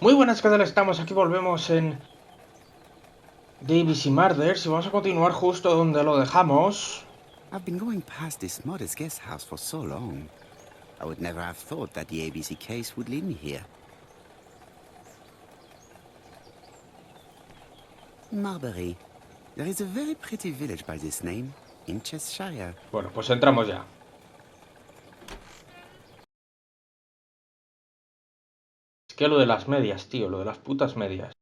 Muy buenas, ¿qué tal estamos? Aquí volvemos en ABC Murders y vamos a continuar justo donde lo dejamos. I've been going past this modest guest house for so long. I would never have thought that the ABC case would lead me here. Marbury. There is a very pretty village by this name, in Cheshire. Bueno, pues entramos ya. Es que lo de las medias, tío, lo de las putas medias.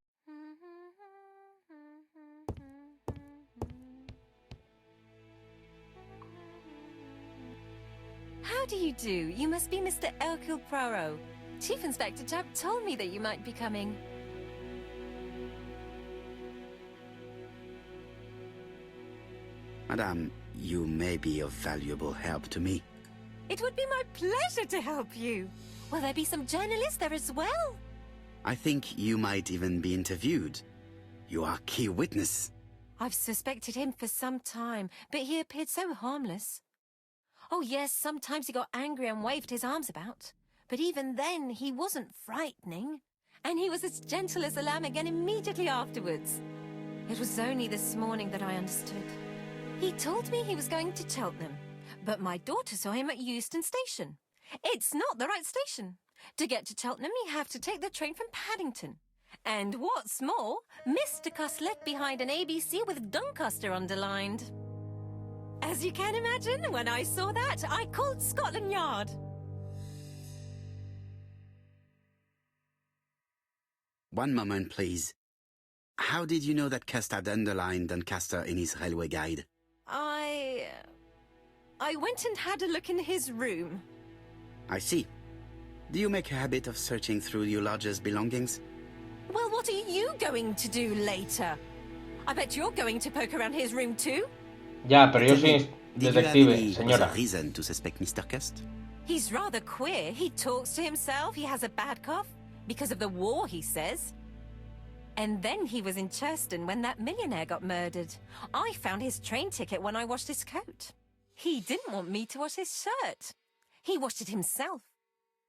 How do you do? You must be Mr. Hercule Poirot. Chief Inspector Jupp told me that you might be coming. Madame, you may be of valuable help to me. It would be my pleasure to help you. Will there be some journalists there as well? I think you might even be interviewed. You are key witness. I've suspected him for some time, but he appeared so harmless. Oh yes, sometimes he got angry and waved his arms about. But even then, he wasn't frightening. And he was as gentle as a lamb again immediately afterwards. It was only this morning that I understood. He told me he was going to Cheltenham, but my daughter saw him at Euston Station. It's not the right station. To get to Cheltenham, you have to take the train from Paddington. And what's more, Mr. Cuss left behind an ABC with Doncaster underlined. As you can imagine, when I saw that, I called Scotland Yard. One moment, please. How did you know that Cuss had underlined Doncaster in his railway guide? I went and had a look in his room. I see. Do you make a habit of searching through your lodger's belongings? Well, what are you going to do later? I bet you're going to poke around his room too? Ya, pero yo soy Did you have detective, any señora. other reason to suspect Mr. Cuss? He's rather queer. He talks to himself. He has a bad cough. Because of the war, he says. And then he was in Churston when that millionaire got murdered. I found his train ticket when I washed his coat. He didn't want me to wash his shirt. He washed it himself.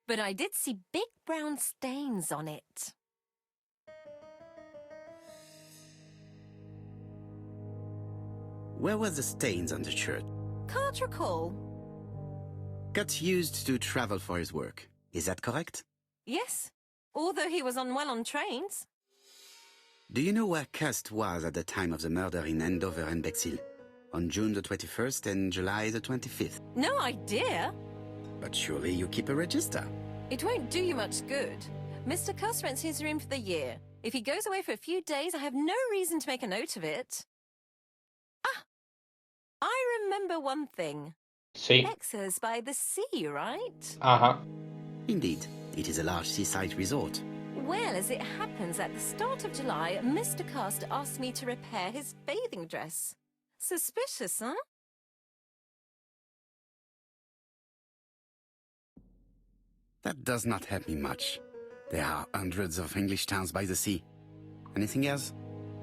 But I did see big brown stains on it. Where were the stains on the shirt? Can't recall. Cuss used to travel for his work. Is that correct? Yes, although he was unwell on trains. Do you know where Cuss was at the time of the murder in Andover and Bexhill? On June the 21st and July the 25th? No idea. But surely you keep a register. It won't do you much good. Mr. Cuss rents his room for the year. If he goes away for a few days, I have no reason to make a note of it. Ah! I remember one thing. Sí. Exeter's by the sea, right? Ajá. Indeed, it is a large seaside resort. Well, as it happens, at the start of July, Mr. Cuss asked me to repair his bathing dress. Suspicious, huh? That does not help me much. There are hundreds of English towns by the sea. Anything else?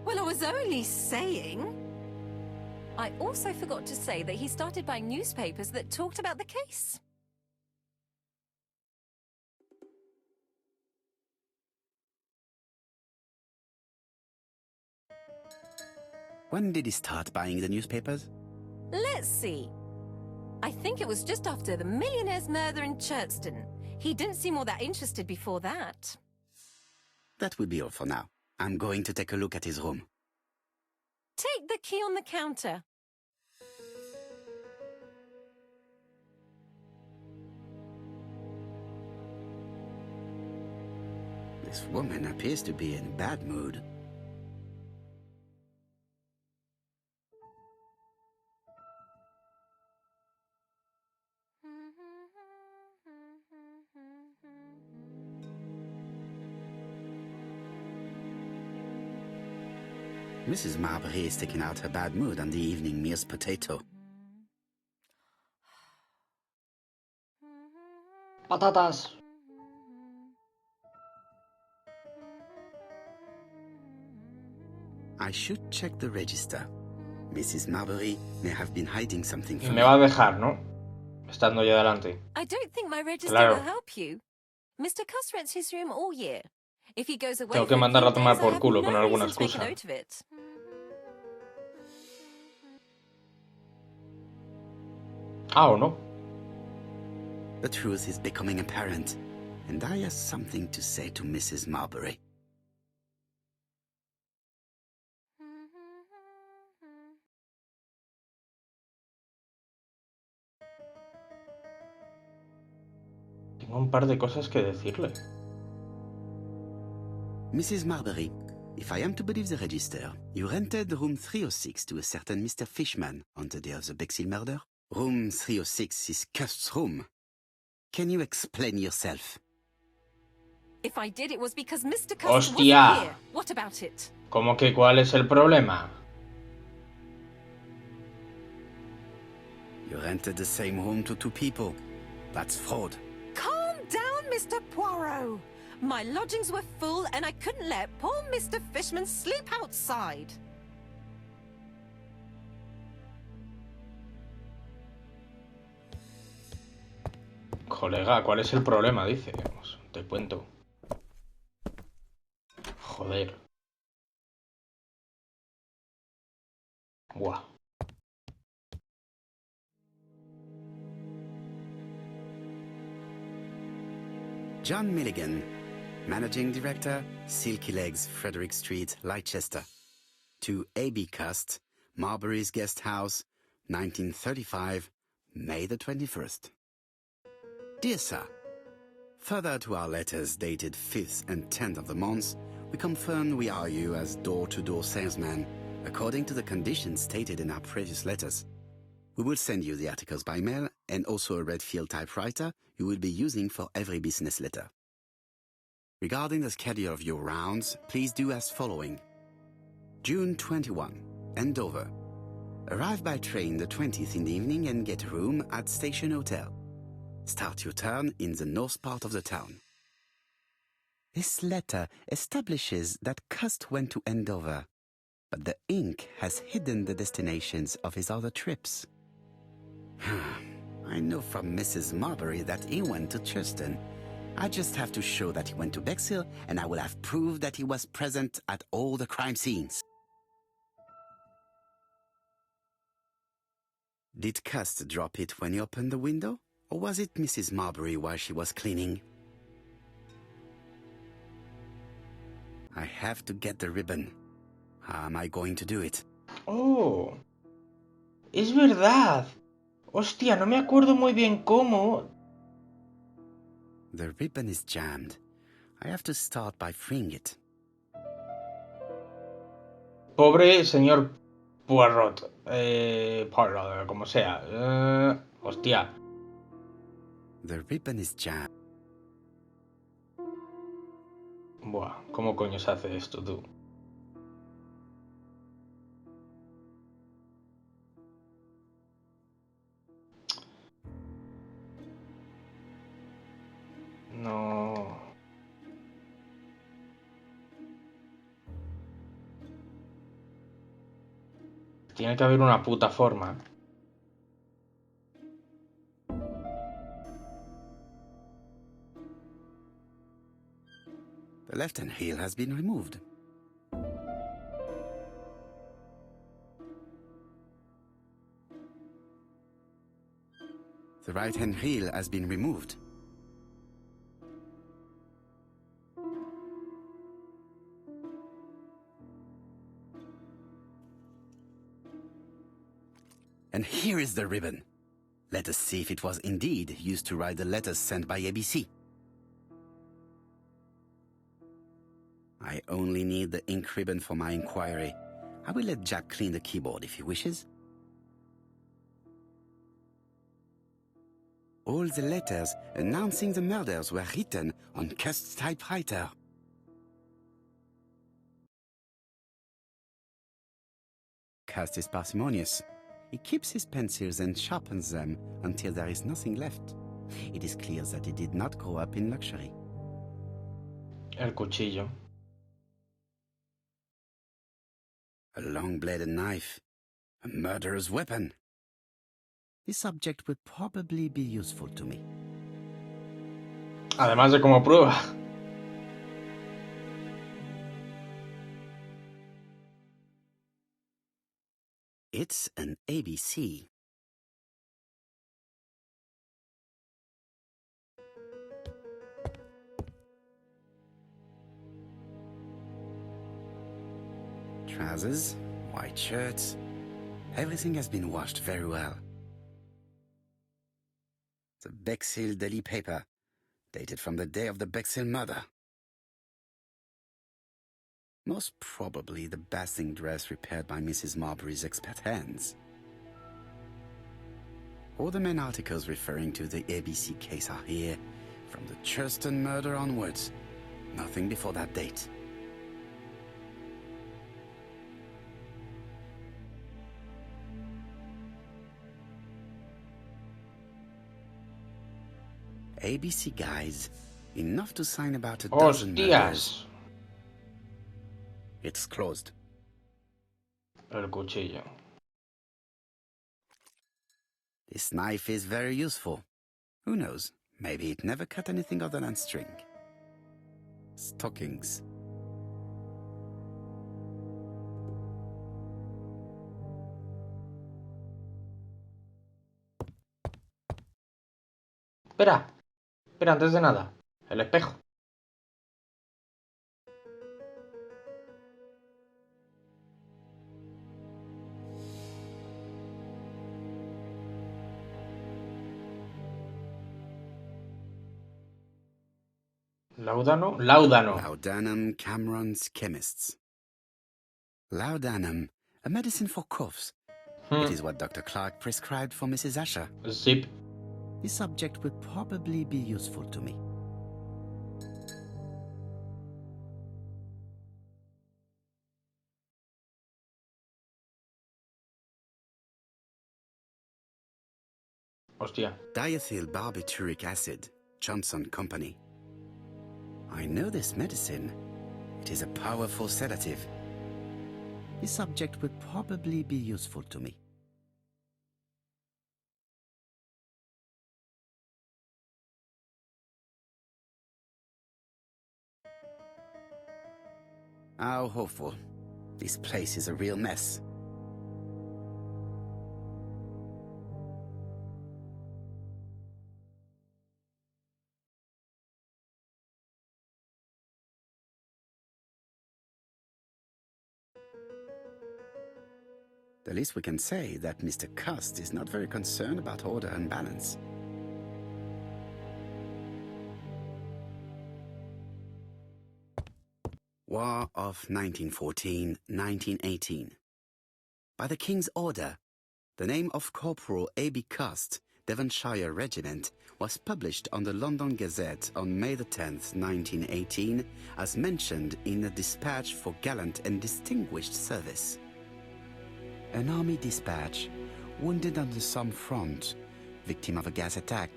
Well, I was only saying. I also forgot to say that he started buying newspapers that talked about the case. When did he start buying the newspapers? Let's see. I think it was just after the millionaire's murder in Churston. He didn't seem all that interested before that. That will be all for now. I'm going to take a look at his room. Take the key on the counter. This woman appears to be in a bad mood. Mrs. Marbury is taking out her bad mood on the evening meal's potato. Patatas. I should check the register. Mrs. Marbury may have been hiding something Y from me me. va a dejar, ¿no? Estando yo delante. I don't think my register Claro. will help you. Mr. Cuss rents his room all year. If he goes away Tengo que for a mandarla a few tomar days, I por have culo no con alguna reason to make a excusa. note of it. Ah, ¿o no? The truth is becoming apparent, and I have something to say to Mrs. Marbury. Tengo un par de cosas que decirle. Mrs. Marbury, if I am to believe the register, you rented room 306 to a certain Mr. Fishman on the day of the Bexhill murder? Room 306 is Cust's room. Can you explain yourself? If I did, it was because Mr. Cust wasn't ¡Hostia! here. What about it? ¿Cómo que cuál es el problema? You rented the same room to two people. That's fraud. Calm down, Mr. Poirot. My lodgings were full and I couldn't let poor Mr. Fishman sleep outside. Colega, ¿cuál es el problema? Dice. Vamos, te cuento. Joder. Buah. John Milligan, Managing Director, Silky Legs, Frederick Street, Leicester. To A.B. Cust, Marbury's Guest House, 1935, May the 21st. Dear Sir, further to our letters dated 5th and 10th of the month, we confirm we are you as door-to-door salesman, according to the conditions stated in our previous letters. We will send you the articles by mail and also a Redfield typewriter you will be using for every business letter. Regarding the schedule of your rounds, please do as following. June 21, Andover. Arrive by train the 20th in the evening and get a room at Station Hotel. Start your turn in the north part of the town. This letter establishes that Cust went to Andover, but the ink has hidden the destinations of his other trips. I know from Mrs. Marbury that he went to Churston. I just have to show that he went to Bexhill, and I will have proved that he was present at all the crime scenes. Did Cust drop it when he opened the window? Or was it Mrs. Marbury while she was cleaning? I have to get the ribbon. How am I going to do it? ¡Oh! ¡Es verdad! ¡Hostia! No me acuerdo muy bien cómo. The ribbon is jammed. I have to start by freeing it. Pobre señor Poirot. Poirot, como sea. Hostia. The ribbon is jammed. Buah, ¿cómo coño se hace esto, tú? No. Tiene que haber una puta forma. The left-hand heel has been removed. The right-hand heel has been removed. And here is the ribbon. Let us see if it was indeed used to write the letters sent by ABC. I only need the ink ribbon for my inquiry. I will let Jack clean the keyboard if he wishes. All the letters announcing the murders were written on Cust's typewriter. Cust is parsimonious. He keeps his pencils and sharpens them until there is nothing left. It is clear that he did not grow up in luxury. El cuchillo. A long-bladed knife. A murderer's weapon. This object would probably be useful to me. Además de como prueba. It's an ABC. Trousers, white shirts. Everything has been washed very well. The Bexhill daily paper, dated from the day of the Bexhill murder. Most probably the basting dress repaired by Mrs. Marbury's expert hands. All the main articles referring to the ABC case are here, from the Churston murder onwards. Nothing before that date. ABC guys, enough to sign about a dozen murders. ¡Hostias! It's closed. El cuchillo. This knife is very useful. Who knows? Maybe it never cut anything other than string. Stockings. Espera, antes de nada. El espejo. Láudano. Laudanum Cameron's chemists. Laudanum, a medicine for coughs. It is what Dr. Clark prescribed for Mrs. Asher. Zip. This subject would probably be useful to me. Hostia. Diethyl barbituric acid, Johnson Company. I know this medicine. It is a powerful sedative. This subject would probably be useful to me. How hopeful. This place is a real mess. The least we can say is that Mr. Cust is not very concerned about order and balance. War of 1914-1918. By the King's order, the name of Corporal A.B. Cust, Devonshire Regiment, was published on the London Gazette on May the 10th, 1918, as mentioned in a dispatch for gallant and distinguished service. An army dispatch, wounded on the Somme front, victim of a gas attack.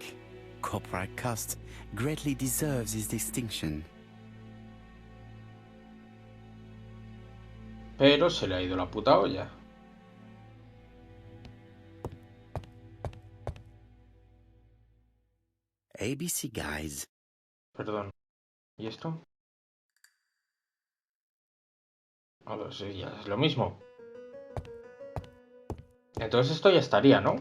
Corporal Cust greatly deserves his distinction. Pero se le ha ido la puta olla. ABC guys. Perdón. ¿Y esto? A ver, sí, ya es lo mismo. Entonces esto ya estaría, ¿no?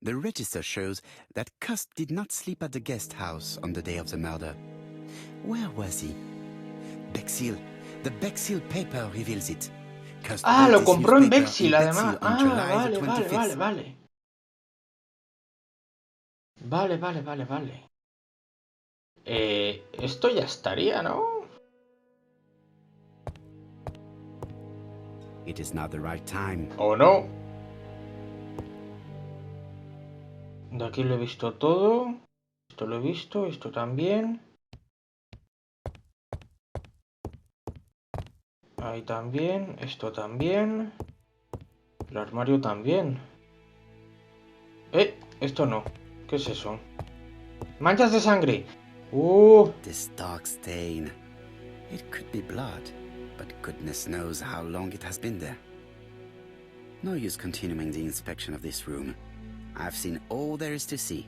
The register shows that Cust did not sleep at the guest house on the day of the murder. Where was he? Bexhill. The Bexhill paper reveals it. Cust bought Lo this compró en newspaper Bexhill, además. on July the Vale. 25th. Vale. Esto ya estaría, ¿no? It is not the right time. ¿O no? De aquí lo he visto todo. Esto lo he visto, esto también. Ahí también, esto también. El armario también. Esto no. ¿Qué es eso? ¡Manchas de sangre! This dark stain. It could be blood, but goodness knows how long it has been there. No use continuing the inspection of this room. I've seen all there is to see.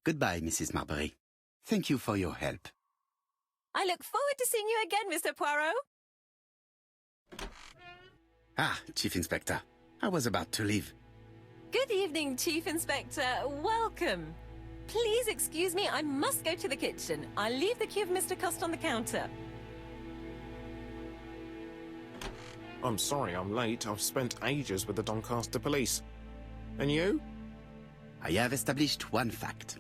Goodbye, Mrs. Marbury. Thank you for your help. I look forward to seeing you again, Mr. Poirot. Ah, Chief Inspector. I was about to leave. Good evening, Chief Inspector. Welcome. Please excuse me, I must go to the kitchen. I'll leave the key of Mr. Cust on the counter. I'm sorry I'm late. I've spent ages with the Doncaster police. And you? I have established one fact.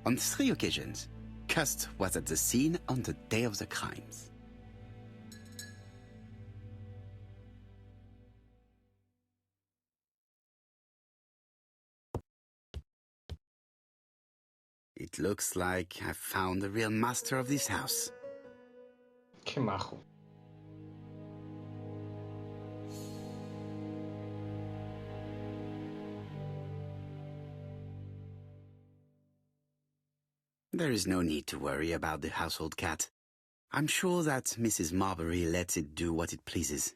On 3 occasions, Cust was at the scene on the day of the crimes. It looks like I've found the real master of this house. Qué majo. There is no need to worry about the household cat. I'm sure that Mrs. Marbury lets it do what it pleases.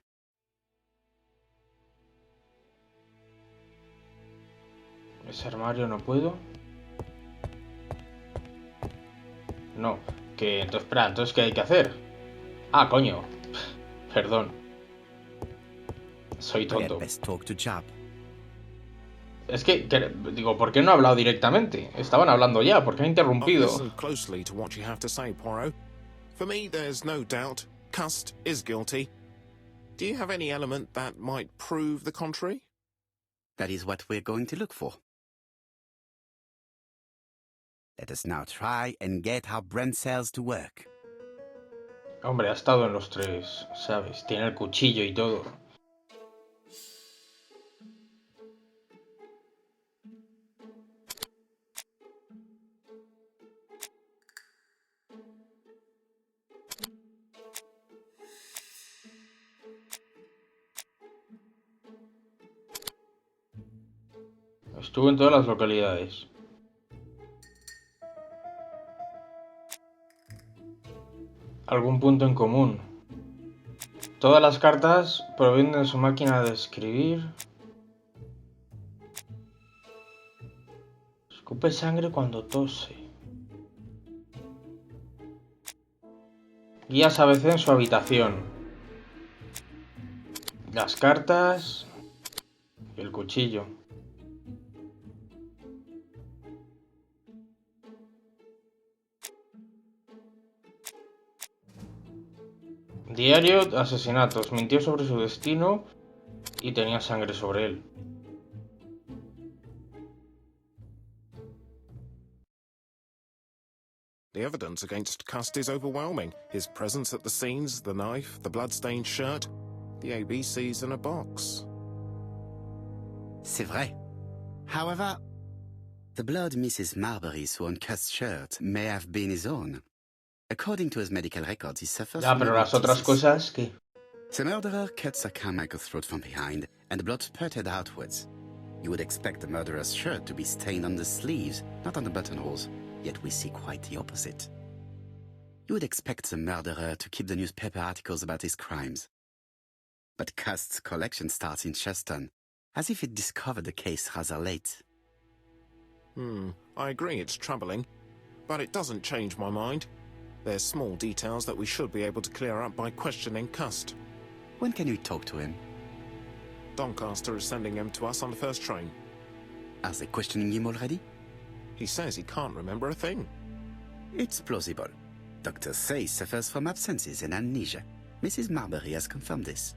Ese armario no puedo. No. Espera, entonces, ¿qué hay que hacer? Ah, coño. Perdón. Soy I tonto. had best talk to Jap. Es que, digo, ¿por qué no ha hablado directamente? Estaban hablando ya, ¿por qué ha I've interrumpido? listened closely to what you have to say, Poirot. For me, there's no doubt Cust is guilty. Do you have any element that might prove the contrary? That is what we're going to look for. Let us now try and get our brain cells to work. Hombre, ha estado en los 3, ¿sabes? Tiene el cuchillo y todo. Estuvo en todas las localidades. Algún punto en común. Todas las cartas provienen de su máquina de escribir. Escupe sangre cuando tose. Guías ABC en su habitación. Las cartas y el cuchillo. Diario de asesinatos. Mintió sobre su destino y tenía sangre sobre él. The evidence against Cust is overwhelming. His presence at the scenes, the knife, the blood-stained shirt, the ABCs in a box. C'est vrai. However, the blood Mrs. Marbury saw on Cust's shirt may have been his own. According to his medical records, he suffers Ya, from pero las otras hepatitis. cosas que... The murderer cut Sir Carmichael's throat from behind, and the blood spurted outwards. You would expect the murderer's shirt to be stained on the sleeves, not on the buttonholes, yet we see quite the opposite. You would expect the murderer to keep the newspaper articles about his crimes. But Cust's collection starts in Cheston, as if it discovered the case rather late. I agree it's troubling, but it doesn't change my mind. There's small details that we should be able to clear up by questioning Cust. When can you talk to him? Doncaster is sending him to us on the first train. Are they questioning him already? He says he can't remember a thing. It's plausible. Doctors say he suffers from absences and amnesia. Mrs. Marbury has confirmed this.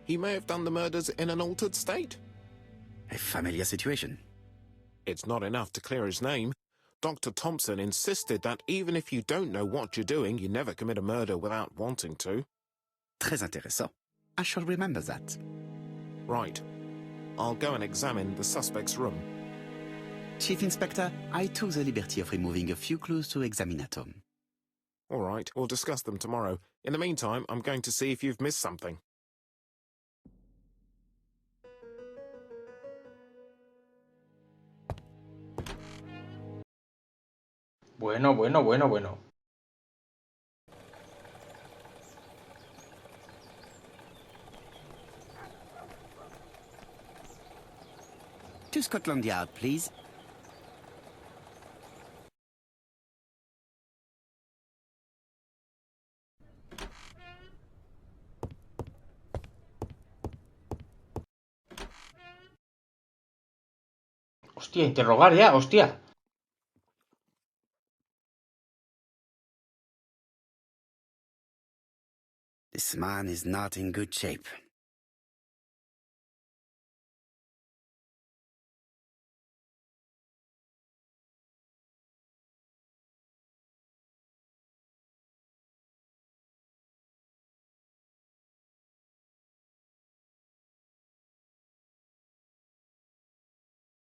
He may have done the murders in an altered state. A familiar situation. It's not enough to clear his name. Dr. Thompson insisted that even if you don't know what you're doing, you never commit a murder without wanting to. Très intéressant. I shall remember that. Right. I'll go and examine the suspect's room. Chief Inspector, I took the liberty of removing a few clues to examinatum. All right, we'll discuss them tomorrow. In the meantime, I'm going to see if you've missed something. Bueno. To Scotland Yard, please. Hostia, interrogar ya, hostia. This man is not in good shape.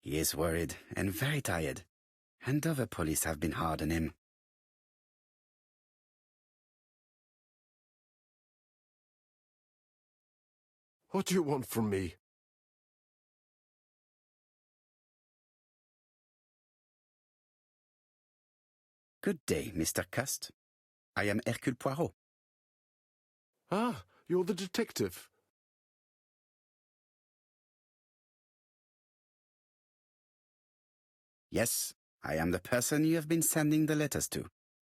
He is worried and very tired, and other police have been hard on him. What do you want from me? Good day, Mr. Cust. I am Hercule Poirot. Ah, you're the detective. Yes, I am the person you have been sending the letters to.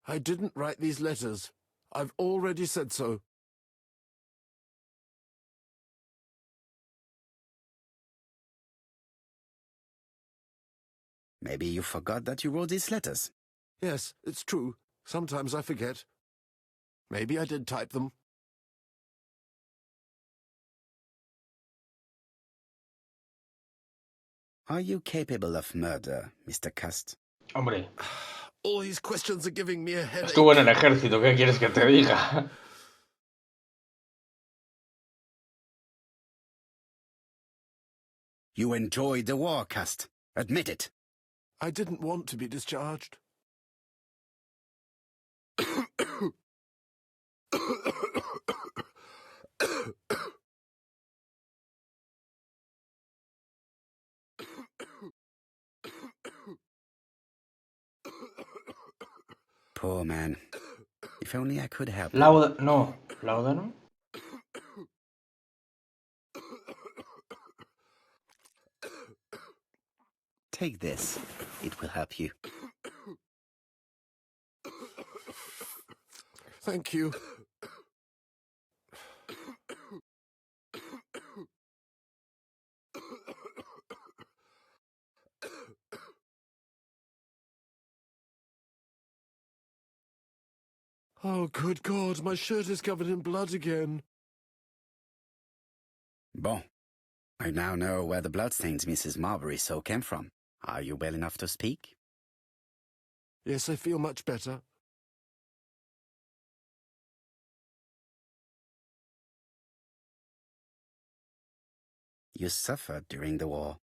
I didn't write these letters. I've already said so. Maybe you forgot that you wrote these letters. Yes, it's true. Sometimes I forget. Maybe I did type them. Are you capable of murder, Mr. Cust? Hombre, All these questions are giving me a headache. estuvo en el ejército, ¿qué quieres que te diga? You enjoyed the war, Cust. Admit it. I didn't want to be discharged. Poor man. If only I could help him. Láudano. Take this. It will help you. Thank you. Oh, good God, my shirt is covered in blood again. Bon. I now know where the bloodstains Mrs. Marbury saw came from. Are you well enough to speak? Yes, I feel much better. You suffered during the war.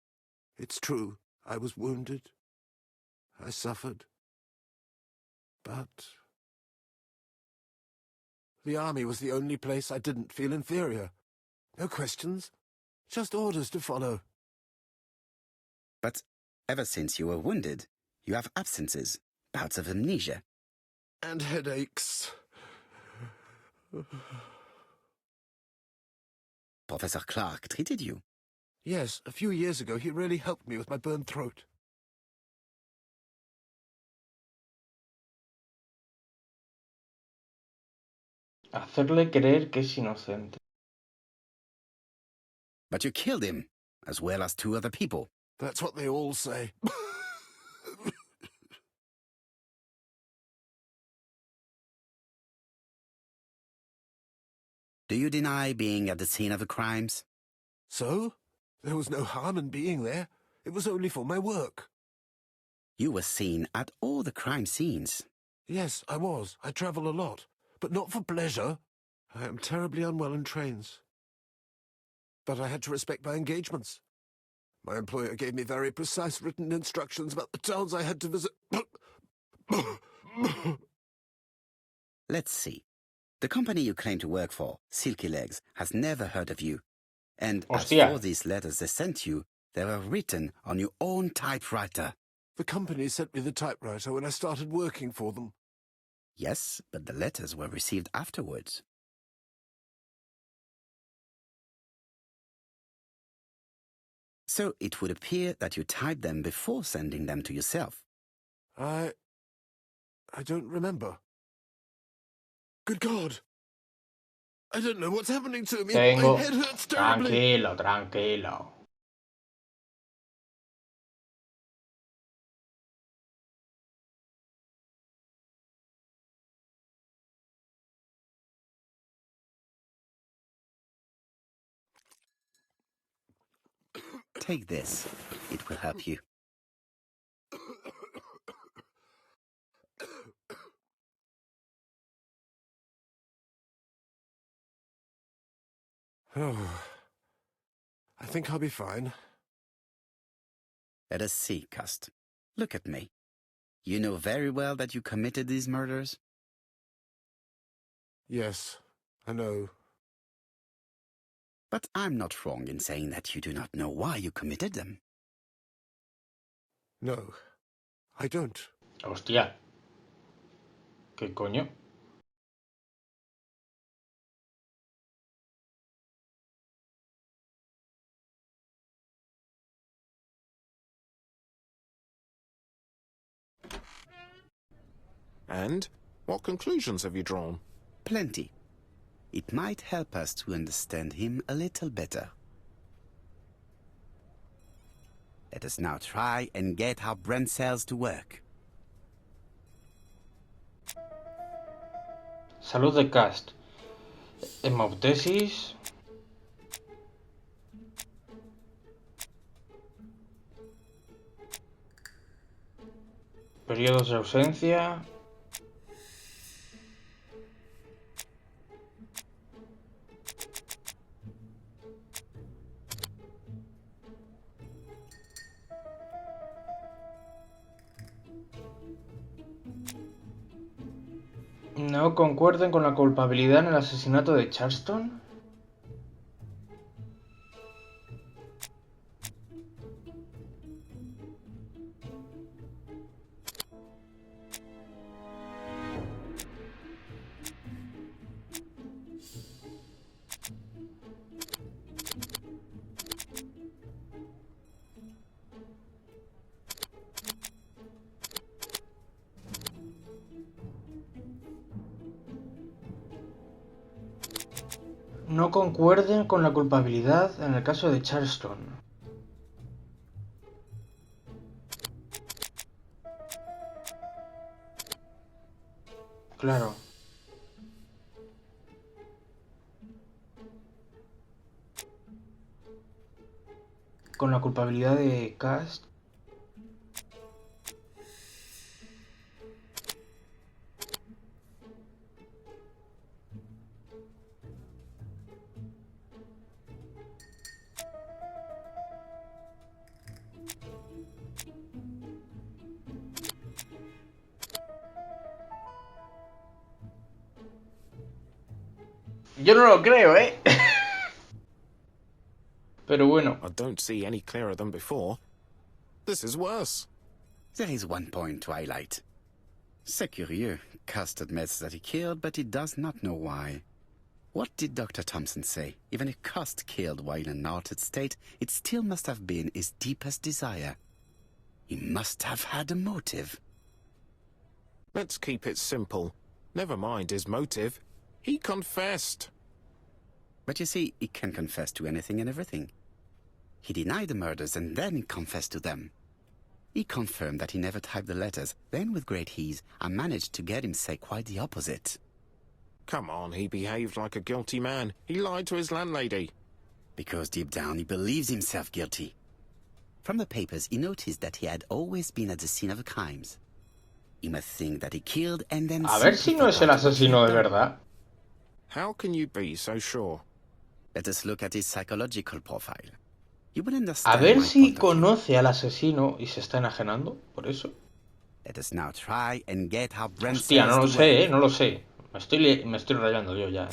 It's true. I was wounded. I suffered. But the army was the only place I didn't feel inferior. No questions. Just orders to follow. But ever since you were wounded, you have absences, bouts of amnesia. And headaches. Professor Clark treated you. Yes, a few years ago he really helped me with my burned throat. Hacerle creer que es inocente. But you killed him, as well as 2 other people. That's what they all say. Do you deny being at the scene of the crimes? So? There was no harm in being there. It was only for my work. You were seen at all the crime scenes. Yes, I was. I travel a lot, but not for pleasure. I am terribly unwell in trains. But I had to respect my engagements. My employer gave me very precise written instructions about the towns I had to visit. Let's see. The company you claim to work for, Silky Legs, has never heard of you. And as Hostia. for these letters they sent you, they were written on your own typewriter. The company sent me the typewriter when I started working for them. Yes, but the letters were received afterwards. So it would appear that you typed them before sending them to yourself. I don't remember. Good God! I don't know what's happening to me. Tengo... My head hurts terribly. Tranquilo. Take this. It will help you. Oh, I think I'll be fine. Let us see, Cust. Look at me. You know very well that you committed these murders? Yes, I know. But I'm not wrong in saying that you do not know why you committed them. No, I don't. Hostia. ¿Qué coño? And what conclusions have you drawn? Plenty. It might help us to understand him a little better. Let us now try and get our brain cells to work. Salud de Cast. Hemoptesis. Periodos de ausencia. ¿No concuerdan con la culpabilidad en el asesinato de Charleston? No concuerden con la culpabilidad en el caso de Charleston. Claro. Con la culpabilidad de Cast. Yo no lo creo, ¿eh? Pero bueno. I don't see any clearer than before. This is worse. There is one point to highlight. C'est curieux. Cust admits that he killed, but he does not know why. What did Dr. Thompson say? Even if Cust killed while in an altered state, it still must have been his deepest desire. He must have had a motive. Let's keep it simple. Never mind his motive. He confessed. But you see, he can confess to anything and everything. He denied the murders and then confessed to them. He confirmed that he never typed the letters. Then, with great ease, I managed to get him say quite the opposite. Come on, he behaved like a guilty man. He lied to his landlady. Because deep down he believes himself guilty. From the papers, he noticed that he had always been at the scene of the crimes. You must think that he killed and then A ver si no es el asesino de verdad. How can you be so sure? Let us look at his psychological profile. You will A understand ver my si point of view. conoce al asesino y se está enajenando, por eso. Let us now try and get how Brent Hostia, no lo says to sé, work. no lo sé. Me estoy rayando yo ya,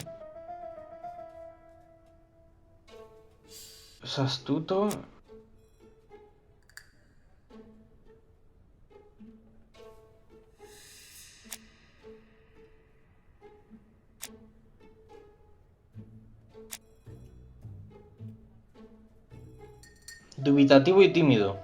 Es astuto. Dubitativo y tímido.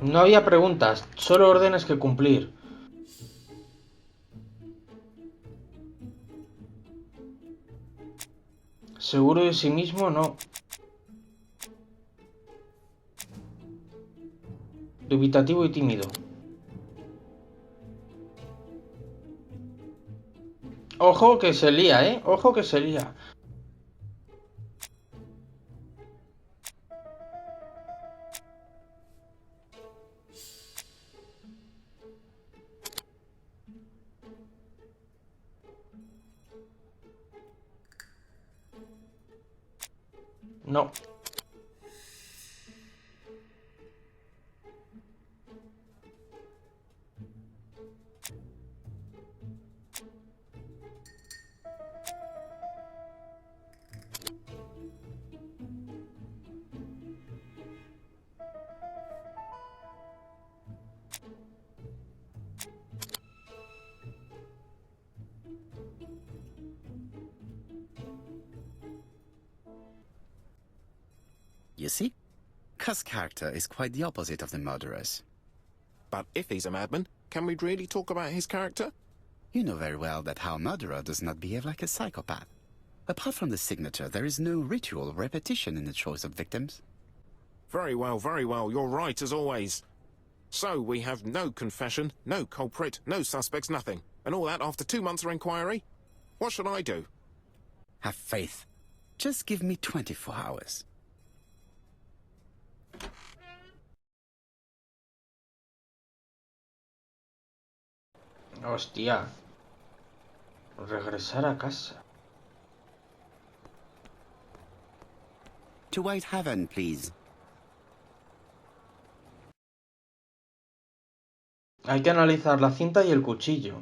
No había preguntas, solo órdenes que cumplir. Seguro de sí mismo, no. Dubitativo y tímido. Ojo que se lía, ¿eh? Ojo que se lía. No. You see? Cuss' character is quite the opposite of the murderer's. But if he's a madman, can we really talk about his character? You know very well that our murderer does not behave like a psychopath. Apart from the signature, there is no ritual or repetition in the choice of victims. Very well, you're right as always. So we have no confession, no culprit, no suspects, nothing. And all that after 2 months of inquiry? What should I do? Have faith. Just give me 24 hours. Hostia. Regresar a casa. To Whitehaven, please. Hay que analizar la cinta y el cuchillo.